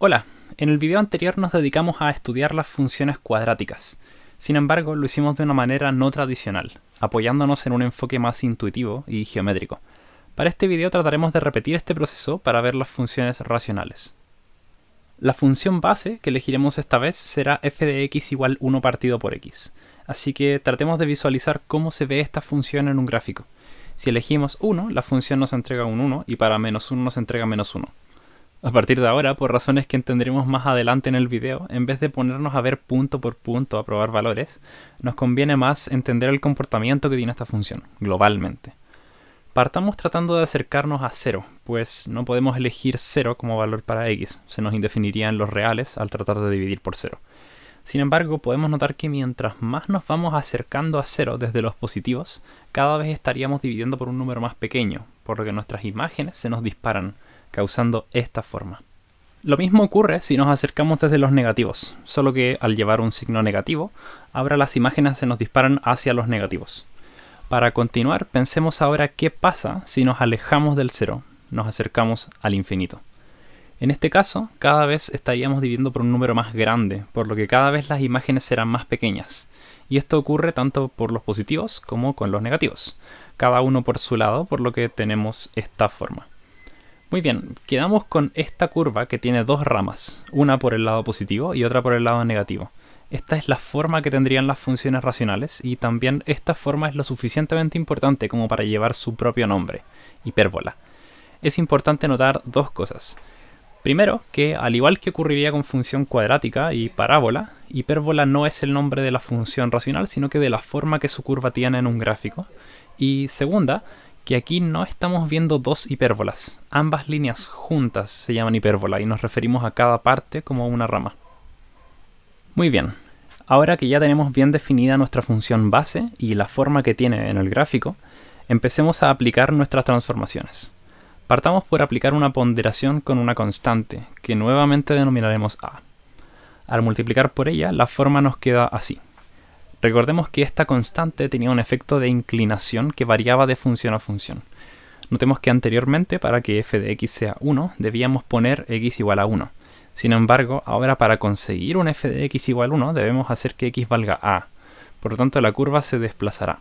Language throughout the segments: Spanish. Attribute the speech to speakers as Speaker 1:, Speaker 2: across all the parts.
Speaker 1: Hola, en el video anterior nos dedicamos a estudiar las funciones cuadráticas. Sin embargo, lo hicimos de una manera no tradicional, apoyándonos en un enfoque más intuitivo y geométrico. Para este video trataremos de repetir este proceso para ver las funciones racionales. La función base que elegiremos esta vez será f de x igual 1 partido por x. Así que tratemos de visualizar cómo se ve esta función en un gráfico. Si elegimos 1, la función nos entrega un 1 y para menos 1 nos entrega menos 1. A partir de ahora, por razones que entenderemos más adelante en el video, en vez de ponernos a ver punto por punto a probar valores, nos conviene más entender el comportamiento que tiene esta función, globalmente. Partamos tratando de acercarnos a 0, pues no podemos elegir 0 como valor para x, se nos indefinirían los reales al tratar de dividir por 0. Sin embargo, podemos notar que mientras más nos vamos acercando a 0 desde los positivos, cada vez estaríamos dividiendo por un número más pequeño, por lo que nuestras imágenes se nos disparan, causando esta forma. Lo mismo ocurre si nos acercamos desde los negativos, solo que al llevar un signo negativo, ahora las imágenes se nos disparan hacia los negativos. Para continuar, pensemos ahora qué pasa si nos alejamos del 0, nos acercamos al infinito. En este caso, cada vez estaríamos dividiendo por un número más grande, por lo que cada vez las imágenes serán más pequeñas. Y esto ocurre tanto por los positivos como con los negativos, cada uno por su lado, por lo que tenemos esta forma. Muy bien, quedamos con esta curva que tiene dos ramas, una por el lado positivo y otra por el lado negativo. Esta es la forma que tendrían las funciones racionales y también esta forma es lo suficientemente importante como para llevar su propio nombre, hipérbola. Es importante notar dos cosas. Primero, que al igual que ocurriría con función cuadrática y parábola, hipérbola no es el nombre de la función racional, sino que de la forma que su curva tiene en un gráfico. Y segunda, que aquí no estamos viendo dos hipérbolas. Ambas líneas juntas se llaman hipérbola y nos referimos a cada parte como una rama. Muy bien, ahora que ya tenemos bien definida nuestra función base y la forma que tiene en el gráfico, empecemos a aplicar nuestras transformaciones. Partamos por aplicar una ponderación con una constante, que nuevamente denominaremos a. Al multiplicar por ella, la forma nos queda así. Recordemos que esta constante tenía un efecto de inclinación que variaba de función a función. Notemos que anteriormente, para que f de x sea 1, debíamos poner x igual a 1. Sin embargo, ahora para conseguir un f de x igual a 1, debemos hacer que x valga a. Por lo tanto, la curva se desplazará.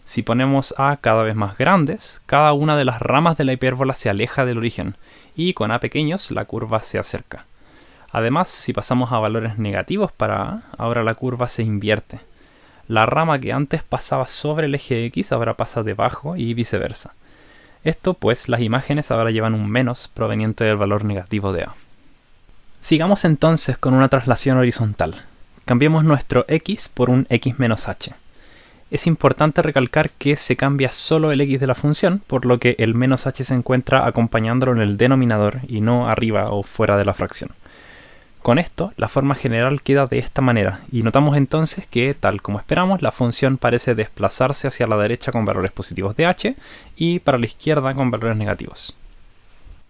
Speaker 1: Si ponemos a cada vez más grandes, cada una de las ramas de la hipérbola se aleja del origen, y con a pequeños la curva se acerca. Además, si pasamos a valores negativos para a, ahora la curva se invierte. La rama que antes pasaba sobre el eje X ahora pasa debajo y viceversa. Esto pues las imágenes ahora llevan un menos proveniente del valor negativo de A. Sigamos entonces con una traslación horizontal. Cambiemos nuestro X por un X menos H. Es importante recalcar que se cambia solo el X de la función, por lo que el menos H se encuentra acompañándolo en el denominador y no arriba o fuera de la fracción. Con esto, la forma general queda de esta manera, y notamos entonces que, tal como esperamos, la función parece desplazarse hacia la derecha con valores positivos de h y para la izquierda con valores negativos.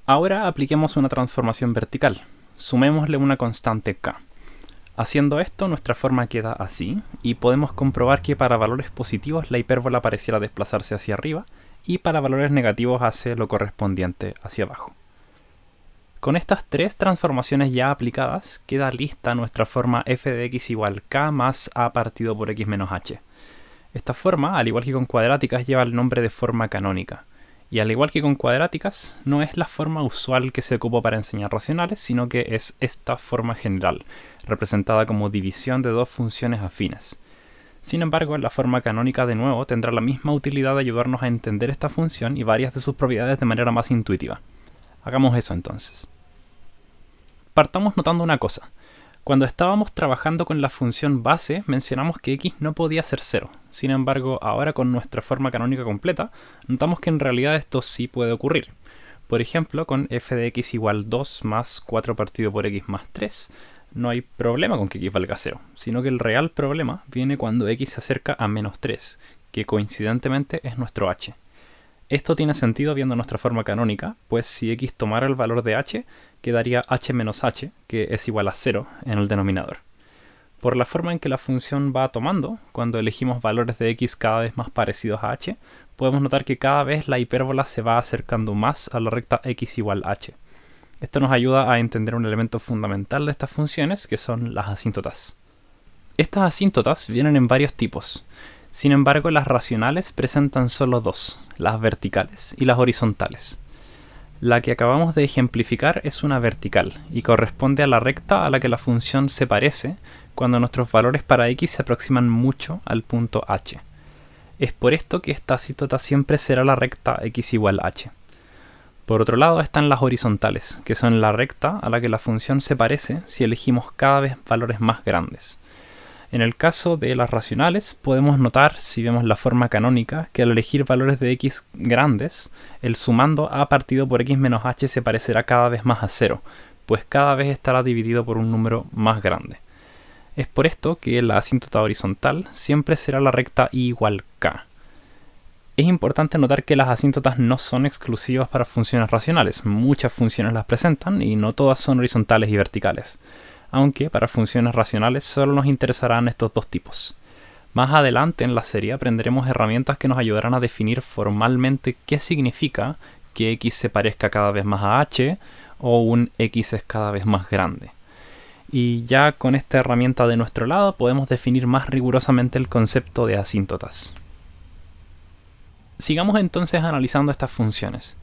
Speaker 1: Ahora apliquemos una transformación vertical. Sumémosle una constante k. Haciendo esto, nuestra forma queda así, y podemos comprobar que para valores positivos la hipérbola pareciera desplazarse hacia arriba, y para valores negativos hace lo correspondiente hacia abajo. Con estas tres transformaciones ya aplicadas, queda lista nuestra forma f de x igual k más a partido por x menos h. Esta forma, al igual que con cuadráticas, lleva el nombre de forma canónica. Y al igual que con cuadráticas, no es la forma usual que se ocupa para enseñar racionales, sino que es esta forma general, representada como división de dos funciones afines. Sin embargo, la forma canónica de nuevo tendrá la misma utilidad de ayudarnos a entender esta función y varias de sus propiedades de manera más intuitiva. Hagamos eso entonces. Partamos notando una cosa. Cuando estábamos trabajando con la función base, mencionamos que x no podía ser 0. Sin embargo, ahora con nuestra forma canónica completa, notamos que en realidad esto sí puede ocurrir. Por ejemplo, con f de x igual 2 más 4 partido por x más 3, no hay problema con que x valga 0, sino que el real problema viene cuando x se acerca a menos 3, que coincidentemente es nuestro h. Esto tiene sentido viendo nuestra forma canónica, pues si x tomara el valor de h, quedaría h menos h, que es igual a 0 en el denominador. Por la forma en que la función va tomando, cuando elegimos valores de x cada vez más parecidos a h, podemos notar que cada vez la hipérbola se va acercando más a la recta x igual h. Esto nos ayuda a entender un elemento fundamental de estas funciones, que son las asíntotas. Estas asíntotas vienen en varios tipos. Sin embargo, las racionales presentan solo dos, las verticales y las horizontales. La que acabamos de ejemplificar es una vertical y corresponde a la recta a la que la función se parece cuando nuestros valores para x se aproximan mucho al punto h. Es por esto que esta asíntota siempre será la recta x igual h. Por otro lado están las horizontales, que son la recta a la que la función se parece si elegimos cada vez valores más grandes. En el caso de las racionales, podemos notar, si vemos la forma canónica, que al elegir valores de x grandes, el sumando a partido por x menos h se parecerá cada vez más a 0, pues cada vez estará dividido por un número más grande. Es por esto que la asíntota horizontal siempre será la recta y igual k. Es importante notar que las asíntotas no son exclusivas para funciones racionales, muchas funciones las presentan y no todas son horizontales y verticales, aunque para funciones racionales solo nos interesarán estos dos tipos. Más adelante en la serie aprenderemos herramientas que nos ayudarán a definir formalmente qué significa que x se parezca cada vez más a h o un x es cada vez más grande. Y ya con esta herramienta de nuestro lado podemos definir más rigurosamente el concepto de asíntotas. Sigamos entonces analizando estas funciones.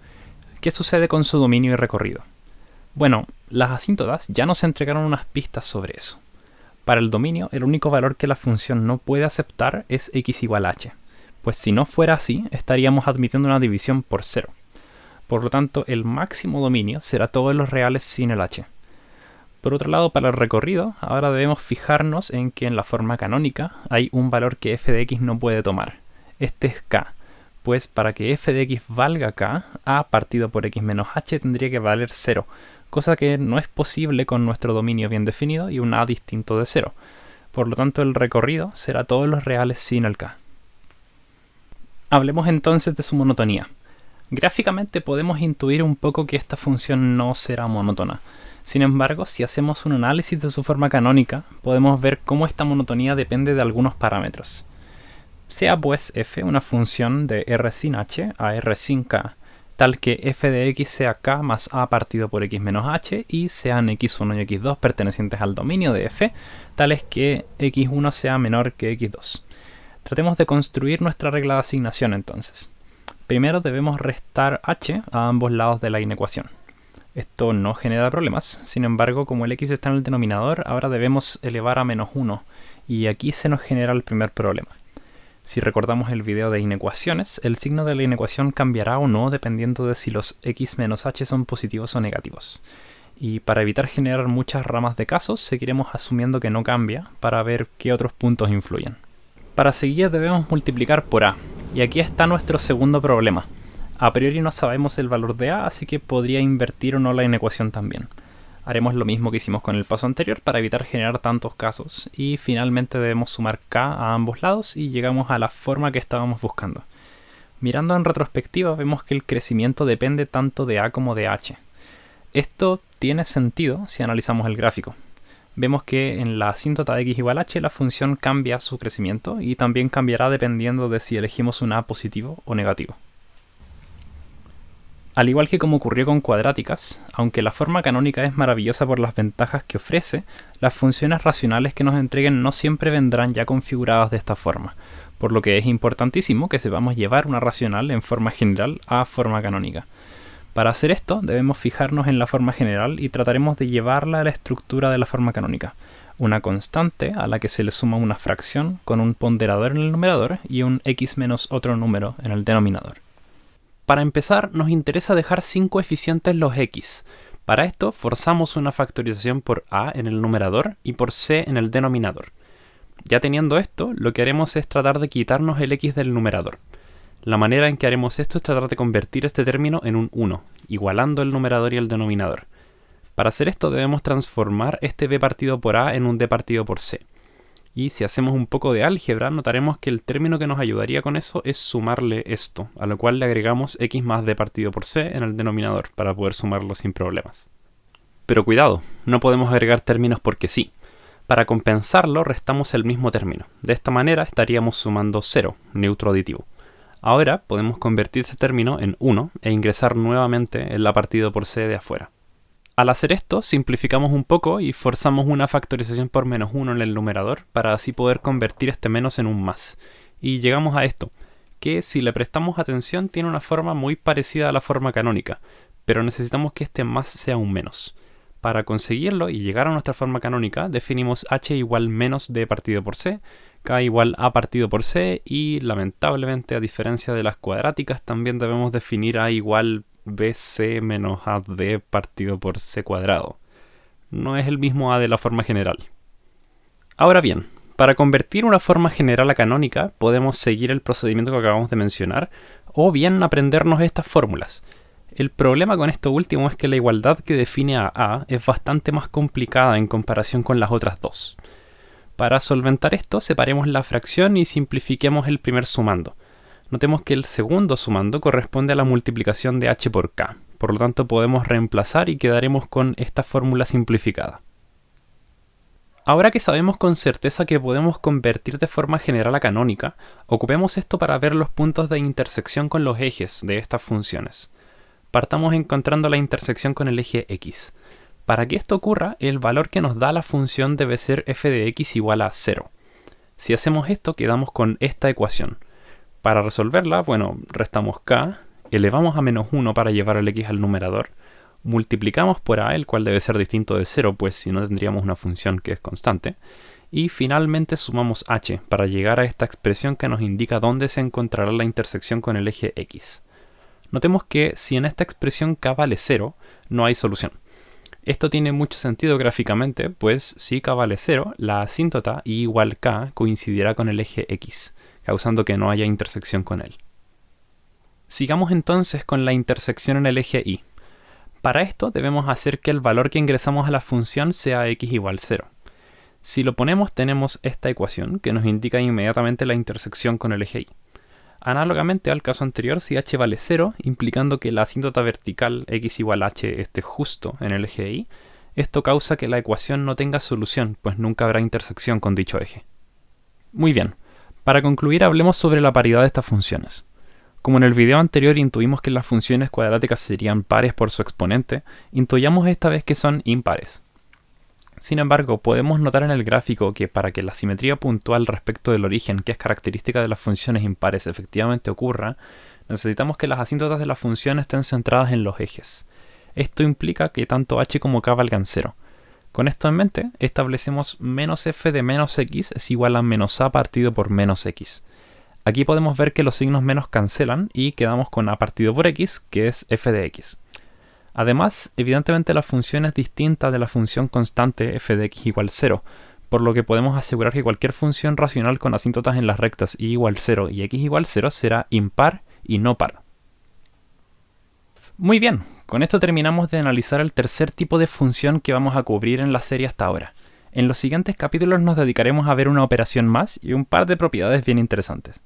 Speaker 1: ¿Qué sucede con su dominio y recorrido? Bueno, las asíntotas ya nos entregaron unas pistas sobre eso. Para el dominio, el único valor que la función no puede aceptar es x igual a h, pues si no fuera así, estaríamos admitiendo una división por 0. Por lo tanto, el máximo dominio será todos los reales sin el h. Por otro lado, para el recorrido, ahora debemos fijarnos en que en la forma canónica hay un valor que f de x no puede tomar. Este es k. Pues para que f de x valga k, a partido por x menos h tendría que valer 0, cosa que no es posible con nuestro dominio bien definido y un a distinto de 0. Por lo tanto, el recorrido será todos los reales sin el k. Hablemos entonces de su monotonía. Gráficamente podemos intuir un poco que esta función no será monótona. Sin embargo, si hacemos un análisis de su forma canónica, podemos ver cómo esta monotonía depende de algunos parámetros. Sea pues f una función de r sin h a r sin k, tal que f de x sea k más a partido por x menos h y sean x1 y x2 pertenecientes al dominio de f, tales que x1 sea menor que x2. Tratemos de construir nuestra regla de asignación entonces. Primero debemos restar h a ambos lados de la inecuación. Esto no genera problemas, sin embargo, como el x está en el denominador, ahora debemos elevar a menos 1, y aquí se nos genera el primer problema. Si recordamos el video de inecuaciones, el signo de la inecuación cambiará o no dependiendo de si los x menos h son positivos o negativos. Y para evitar generar muchas ramas de casos, seguiremos asumiendo que no cambia para ver qué otros puntos influyen. Para seguir debemos multiplicar por a, y aquí está nuestro segundo problema. A priori no sabemos el valor de a, así que podría invertir o no la inecuación también. Haremos lo mismo que hicimos con el paso anterior para evitar generar tantos casos, y finalmente debemos sumar k a ambos lados y llegamos a la forma que estábamos buscando. Mirando en retrospectiva vemos que el crecimiento depende tanto de a como de h. Esto tiene sentido si analizamos el gráfico. Vemos que en la asíntota de x igual a h la función cambia su crecimiento y también cambiará dependiendo de si elegimos un a positivo o negativo. Al igual que como ocurrió con cuadráticas, aunque la forma canónica es maravillosa por las ventajas que ofrece, las funciones racionales que nos entreguen no siempre vendrán ya configuradas de esta forma, por lo que es importantísimo que sepamos llevar una racional en forma general a forma canónica. Para hacer esto debemos fijarnos en la forma general y trataremos de llevarla a la estructura de la forma canónica, una constante a la que se le suma una fracción con un ponderador en el numerador y un x menos otro número en el denominador. Para empezar, nos interesa dejar sin coeficientes los x. Para esto, forzamos una factorización por a en el numerador y por c en el denominador. Ya teniendo esto, lo que haremos es tratar de quitarnos el x del numerador. La manera en que haremos esto es tratar de convertir este término en un 1, igualando el numerador y el denominador. Para hacer esto debemos transformar este b partido por a en un d partido por c. Y si hacemos un poco de álgebra, notaremos que el término que nos ayudaría con eso es sumarle esto, a lo cual le agregamos x más d partido por c en el denominador para poder sumarlo sin problemas. Pero cuidado, no podemos agregar términos porque sí. Para compensarlo, restamos el mismo término. De esta manera estaríamos sumando 0, neutro aditivo. Ahora podemos convertir este término en 1 e ingresar nuevamente en la partido por c de afuera. Al hacer esto, simplificamos un poco y forzamos una factorización por -1 en el numerador para así poder convertir este menos en un más. Y llegamos a esto, que si le prestamos atención tiene una forma muy parecida a la forma canónica, pero necesitamos que este más sea un menos. Para conseguirlo y llegar a nuestra forma canónica, definimos h igual menos d partido por c, k igual a partido por c y, lamentablemente, a diferencia de las cuadráticas, también debemos definir a igual bc menos ad partido por c cuadrado. No es el mismo a de la forma general. Ahora bien, para convertir una forma general a canónica, podemos seguir el procedimiento que acabamos de mencionar, o bien aprendernos estas fórmulas. El problema con esto último es que la igualdad que define a es bastante más complicada en comparación con las otras dos. Para solventar esto, separemos la fracción y simplifiquemos el primer sumando. Notemos que el segundo sumando corresponde a la multiplicación de h por k, por lo tanto podemos reemplazar y quedaremos con esta fórmula simplificada. Ahora que sabemos con certeza que podemos convertir de forma general a canónica, ocupemos esto para ver los puntos de intersección con los ejes de estas funciones. Partamos encontrando la intersección con el eje x. Para que esto ocurra, el valor que nos da la función debe ser f de x igual a 0. Si hacemos esto, quedamos con esta ecuación. Para resolverla, bueno, restamos k, elevamos a -1 para llevar el x al numerador, multiplicamos por a, el cual debe ser distinto de 0, pues si no tendríamos una función que es constante, y finalmente sumamos h para llegar a esta expresión que nos indica dónde se encontrará la intersección con el eje x. Notemos que si en esta expresión k vale 0, no hay solución. Esto tiene mucho sentido gráficamente, pues si k vale 0, la asíntota y igual k coincidirá con el eje x, causando que no haya intersección con él. Sigamos entonces con la intersección en el eje y. Para esto debemos hacer que el valor que ingresamos a la función sea x igual 0. Si lo ponemos tenemos esta ecuación que nos indica inmediatamente la intersección con el eje y. Análogamente al caso anterior, si h vale 0, implicando que la asíntota vertical x igual h esté justo en el eje y, esto causa que la ecuación no tenga solución, pues nunca habrá intersección con dicho eje. Muy bien, para concluir hablemos sobre la paridad de estas funciones. Como en el video anterior intuimos que las funciones cuadráticas serían pares por su exponente, intuyamos esta vez que son impares. Sin embargo, podemos notar en el gráfico que para que la simetría puntual respecto del origen, que es característica de las funciones impares, efectivamente ocurra, necesitamos que las asíntotas de la función estén centradas en los ejes. Esto implica que tanto h como k valgan 0. Con esto en mente, establecemos menos f de menos x es igual a menos a partido por menos x. Aquí podemos ver que los signos menos cancelan y quedamos con a partido por x, que es f de x. Además, evidentemente la función es distinta de la función constante f de x igual 0, por lo que podemos asegurar que cualquier función racional con asíntotas en las rectas y igual 0 y x igual 0 será impar y no par. Muy bien, con esto terminamos de analizar el tercer tipo de función que vamos a cubrir en la serie hasta ahora. En los siguientes capítulos nos dedicaremos a ver una operación más y un par de propiedades bien interesantes.